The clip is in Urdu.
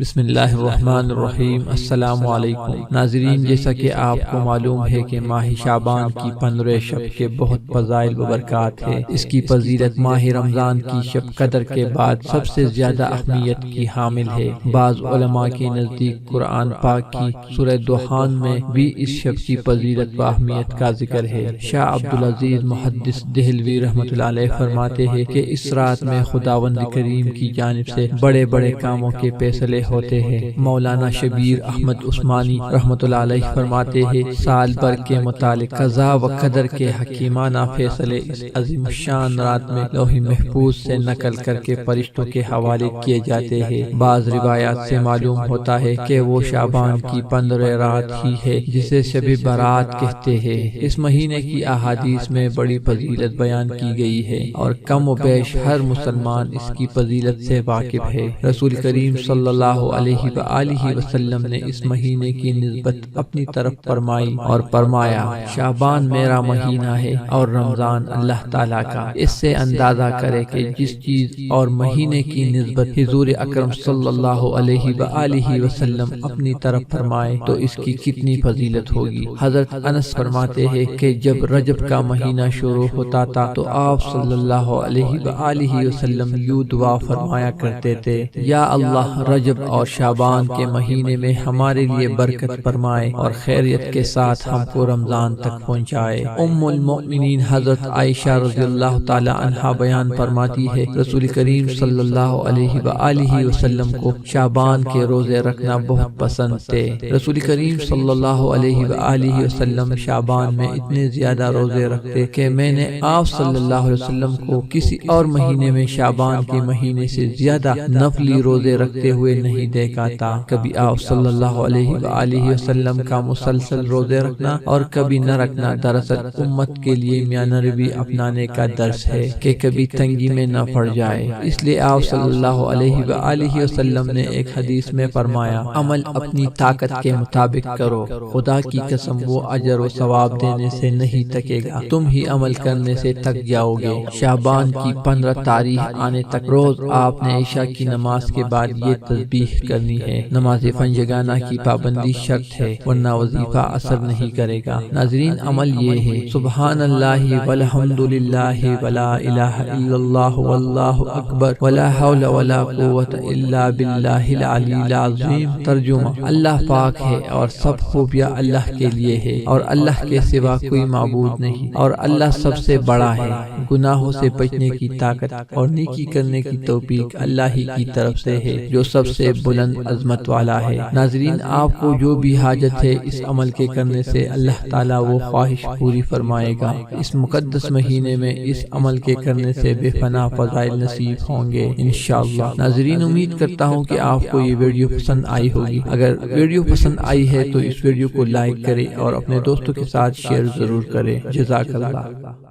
بسم اللہ الرحمن الرحیم۔ السلام علیکم ناظرین، جیسا کہ آپ کو معلوم ہے کہ ماہ شعبان کی 15 شب کے بہت فضائل و برکات ہے۔ اس کی فضیلت ماہ رمضان کی شب قدر کے بعد سب سے زیادہ اہمیت کی حامل ہے۔ بعض علماء کے نزدیک قرآن پاک کی سورہ دخان میں بھی اس شب کی فضیلت و اہمیت کا ذکر ہے۔ شاہ عبدالعزیز محدث دہلوی رحمۃ اللہ علیہ فرماتے ہیں کہ اس رات میں خداوند کریم کی جانب سے بڑے بڑے کاموں کے فیصلے ہوتے ہیں۔ مولانا شبیر احمد عثمانی رحمۃ اللہ علیہ فرماتے ہیں، سال بھر کے متعلق قضاء و قدر کے حکیمانہ فیصلے اس عظیم الشان رات میں لوح محفوظ سے نقل کر کے فرشتوں کے حوالے کیے جاتے ہیں۔ بعض روایات سے معلوم ہوتا ہے کہ وہ شعبان کی 15 رات ہی ہے جسے شب برات کہتے ہیں۔ اس مہینے کی احادیث میں بڑی فضیلت بیان کی گئی ہے اور کم و بیش ہر مسلمان اس کی فضیلت سے واقف ہے۔ رسول کریم صلی اللہ علیہ وآلہ وسلم نے اس مہینے کی نسبت اپنی طرف فرمائی اور فرمایا، شعبان میرا مہینہ ہے اور رمضان اللہ تعالیٰ کا۔ اس سے اندازہ کرے کہ جس چیز اور مہینے کی نسبت حضور اکرم صلی اللہ علیہ وآلہ وسلم اپنی طرف فرمائے تو اس کی کتنی فضیلت ہوگی۔ حضرت انس فرماتے ہیں کہ جب رجب کا مہینہ شروع ہوتا تھا تو آپ صلی اللہ علیہ وآلہ وسلم یوں دعا فرمایا کرتے تھے، یا اللہ رجب اور شعبان کے مہینے میں ہمارے لیے برکت فرمائے اور خیریت کے ساتھ ہم کو رمضان تک پہنچائے۔ ام المؤمنین حضرت عائشہ رضی اللہ تعالی عنہا بیان فرماتی ہے، رسول کریم صلی اللہ علیہ وآلہ وسلم کو شعبان کے روزے رکھنا بہت پسند تھے۔ رسول کریم صلی اللہ علیہ وآلہ وسلم شعبان میں اتنے زیادہ روزے رکھتے کہ میں نے آپ صلی اللہ علیہ وسلم کو کسی اور مہینے میں شعبان کے مہینے سے زیادہ نفلی روزے رکھتے ہوئے نہیں دیکھا تھا۔ کبھی آپ صلی اللہ علیہ وآلہ وسلم کا مسلسل روزے رکھنا اور کبھی نہ رکھنا دراصل امت کے لیے میاں نبوی اپنانے کا درس ہے کہ کبھی تنگی میں نہ پڑ جائے۔ اس لیے آپ صلی اللہ علیہ وآلہ وسلم نے ایک حدیث میں فرمایا، عمل اپنی طاقت کے مطابق کرو، خدا کی قسم وہ اجر و ثواب دینے سے نہیں تھکے گا، تم ہی عمل کرنے سے تھک جاؤ گے۔ شعبان کی 15 تاریخ آنے تک روز آپ نے عشاء کی نماز کے بعد یہ تسبیح کرنی ہے۔ نماز پنجگانہ کی پابندی شرط ہے ورنہ وظیفہ اثر نہیں کرے گا۔ ناظرین، عمل یہ ہے، سبحان اللہ والحمد للہ ولا الہ الا اللہ واللہ اکبر ولا حول ولا قوت الا باللہ العلی العظیم۔ ترجمہ، اللہ پاک ہے اور سب خوبیاں اللہ کے لیے ہے اور اللہ کے سوا کوئی معبود نہیں اور اللہ سب سے بڑا ہے۔ گناہوں سے بچنے کی طاقت اور نیکی کرنے کی توفیق اللہ ہی کی طرف سے ہے جو سب سے بلند عظمت والا ہے۔ ناظرین، آپ کو جو بھی حاجت ہے اس عمل کے کرنے سے اللہ تعالیٰ وہ خواہش پوری فرمائے گا۔ اس مقدس مہینے میں اس عمل کے کرنے سے بے پناہ فضائل نصیب ہوں گے انشاءاللہ۔ ناظرین، امید کرتا ہوں کہ آپ کو یہ ویڈیو پسند آئی ہوگی۔ اگر ویڈیو پسند آئی ہے تو اس ویڈیو کو لائک کریں اور اپنے دوستوں کے ساتھ شیئر ضرور کریں۔ جزاک اللہ۔